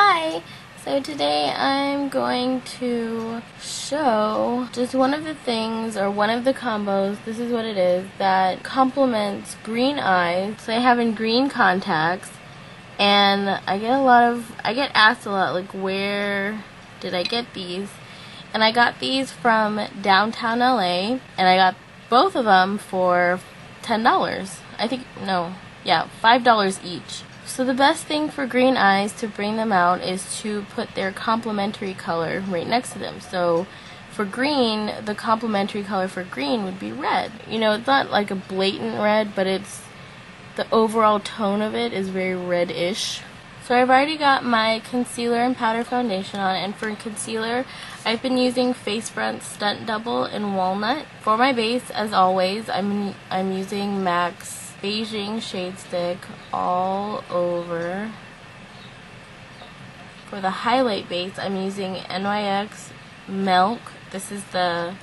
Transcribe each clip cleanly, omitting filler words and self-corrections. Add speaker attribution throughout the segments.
Speaker 1: Hi! So today I'm going to show just one of the things, or one of the combos, this is what it is, that complements green eyes. So I have in green contacts, and I get asked a lot, like, where did I get these? And I got these from downtown LA, and I got both of them for $10. I think, no, yeah, $5 each. So the best thing for green eyes to bring them out is to put their complementary color right next to them. So for green, the complementary color for green would be red. You know, it's not like a blatant red, but it's the overall tone of it is very reddish. So I've already got my concealer and powder foundation on, and for concealer, I've been using Face Front Stunt Double in Walnut. For my base, as always, I'm using MAC's beige-ing shade stick all over. For the highlight base, I'm using NYX Milk. This is the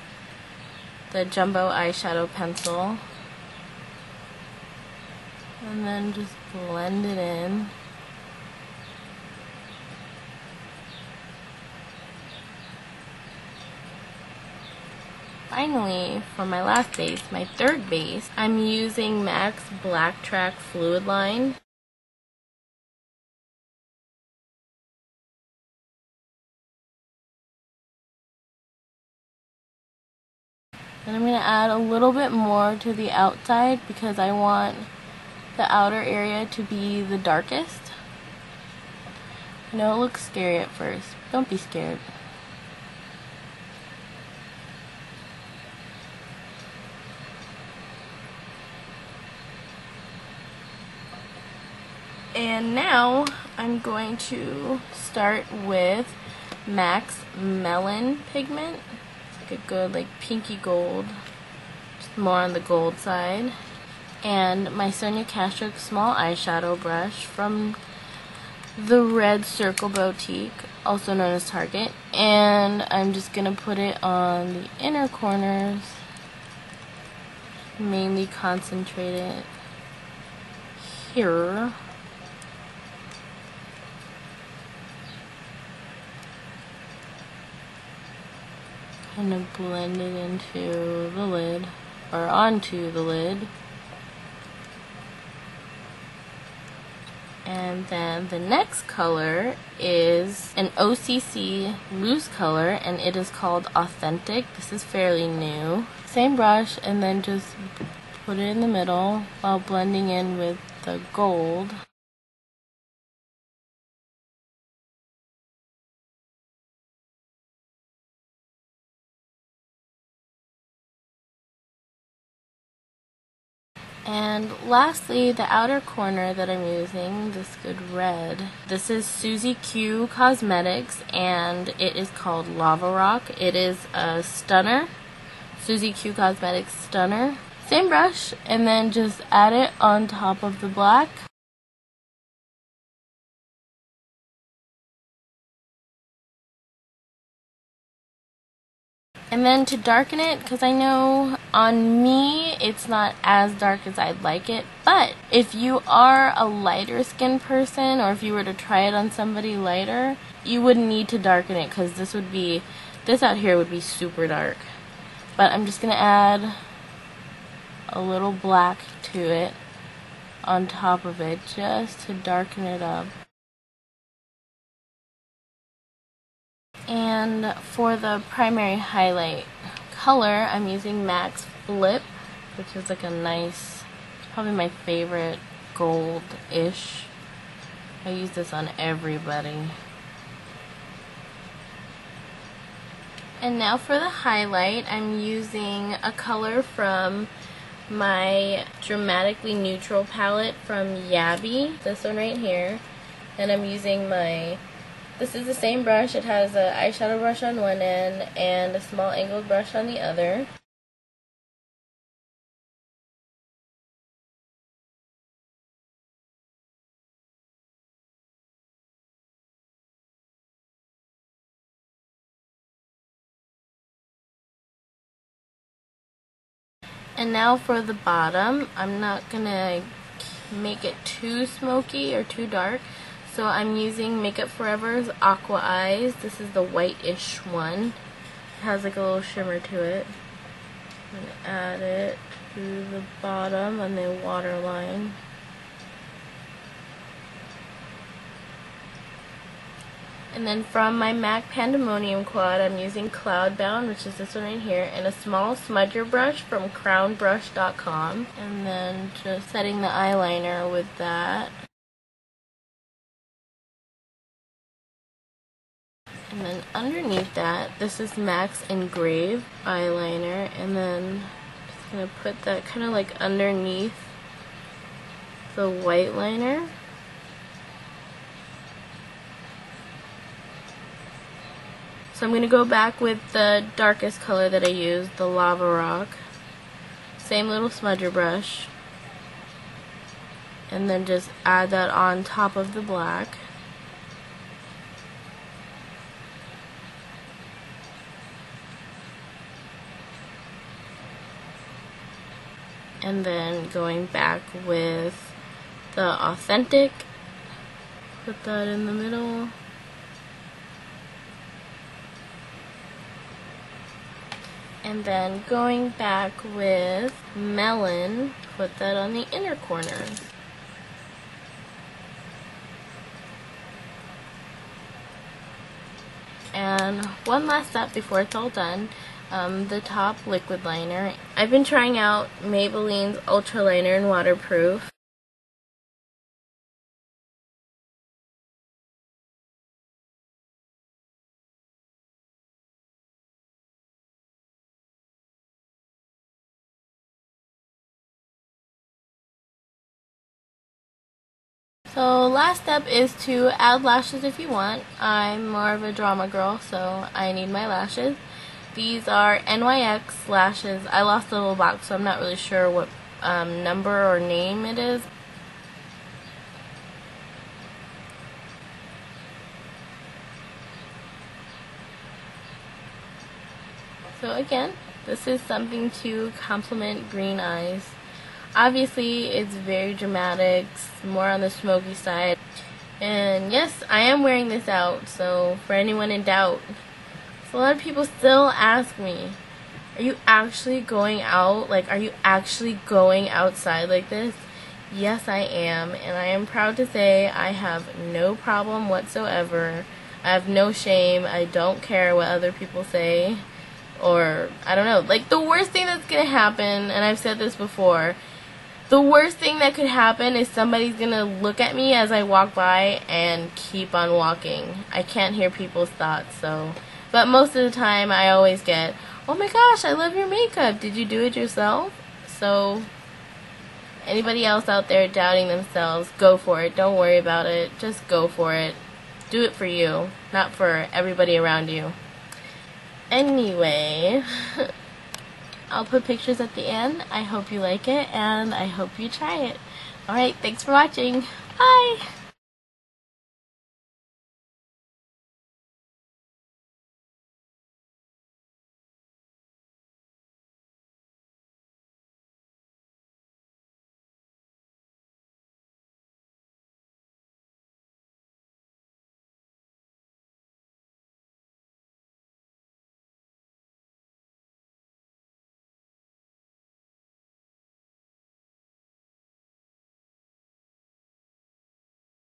Speaker 1: jumbo eyeshadow pencil. And then just blend it in. Finally, for my last base, my third base, I'm using MAC's Blacktrack Fluidline. And I'm going to add a little bit more to the outside because I want the outer area to be the darkest. I know it looks scary at first. Don't be scared. And now I'm going to start with MAC's Melon pigment. It's like a good, like, pinky gold, just more on the gold side. And my Sonia Kashuk small eyeshadow brush from the Red Circle Boutique, also known as Target. And I'm just gonna put it on the inner corners, mainly concentrate it here. Kind of blend it into the lid, or onto the lid. And then the next color is an OCC loose color, and it is called Authentic. This is fairly new. Same brush, and then just put it in the middle while blending in with the gold. And lastly, the outer corner that I'm using, this good red. This is Susie Q Cosmetics, and it is called Lava Rock. It is a stunner, Susie Q Cosmetics stunner. Same brush, and then just add it on top of the black. And then to darken it, because I know on me it's not as dark as I'd like it, but if you are a lighter skinned person, or if you were to try it on somebody lighter, you wouldn't need to darken it, because this out here would be super dark. But I'm just going to add a little black to it on top of it, just to darken it up. And for the primary highlight color, I'm using MAC's Flip, which is like a nice, probably my favorite gold-ish. I use this on everybody. And now for the highlight, I'm using a color from my Dramatically Neutral palette from Yabby, this one right here. And I'm using this is the same brush. It has an eyeshadow brush on one end and a small angled brush on the other. And now for the bottom, I'm not gonna make it too smoky or too dark. So I'm using Makeup Forever's Aqua Eyes. This is the white-ish one. It has like a little shimmer to it. I'm going to add it to the bottom on the waterline. And then from my MAC Pandemonium quad, I'm using Cloudbound, which is this one right here, and a small smudger brush from crownbrush.com. And then just setting the eyeliner with that. And then underneath that, this is MAC's Engrave eyeliner, and then just going to put that kind of like underneath the white liner. So I'm going to go back with the darkest color that I used, the Lava Rock. Same little smudger brush. And then just add that on top of the black. And then going back with the Authentic. Put that in the middle. And then going back with Melon, put that on the inner corners. And one last step before it's all done, the top liquid liner. I've been trying out Maybelline's Ultra Liner in Waterproof. So last step is to add lashes if you want. I'm more of a drama girl, so I need my lashes. These are NYX Lashes. I lost the little box, so I'm not really sure what number or name it is. So again, this is something to complement green eyes. Obviously, it's very dramatic, more on the smoky side. And yes, I am wearing this out, so for anyone in doubt. So a lot of people still ask me, are you actually going out? Like, are you actually going outside like this? Yes, I am, and I am proud to say I have no problem whatsoever. I have no shame. I don't care what other people say. Or, I don't know, like the worst thing that's gonna happen, and I've said this before, the worst thing that could happen is somebody's gonna look at me as I walk by and keep on walking. I can't hear people's thoughts, so. But most of the time, I always get, oh my gosh, I love your makeup. Did you do it yourself? So, anybody else out there doubting themselves, go for it. Don't worry about it. Just go for it. Do it for you, not for everybody around you. Anyway, I'll put pictures at the end. I hope you like it, and I hope you try it. Alright, thanks for watching. Bye!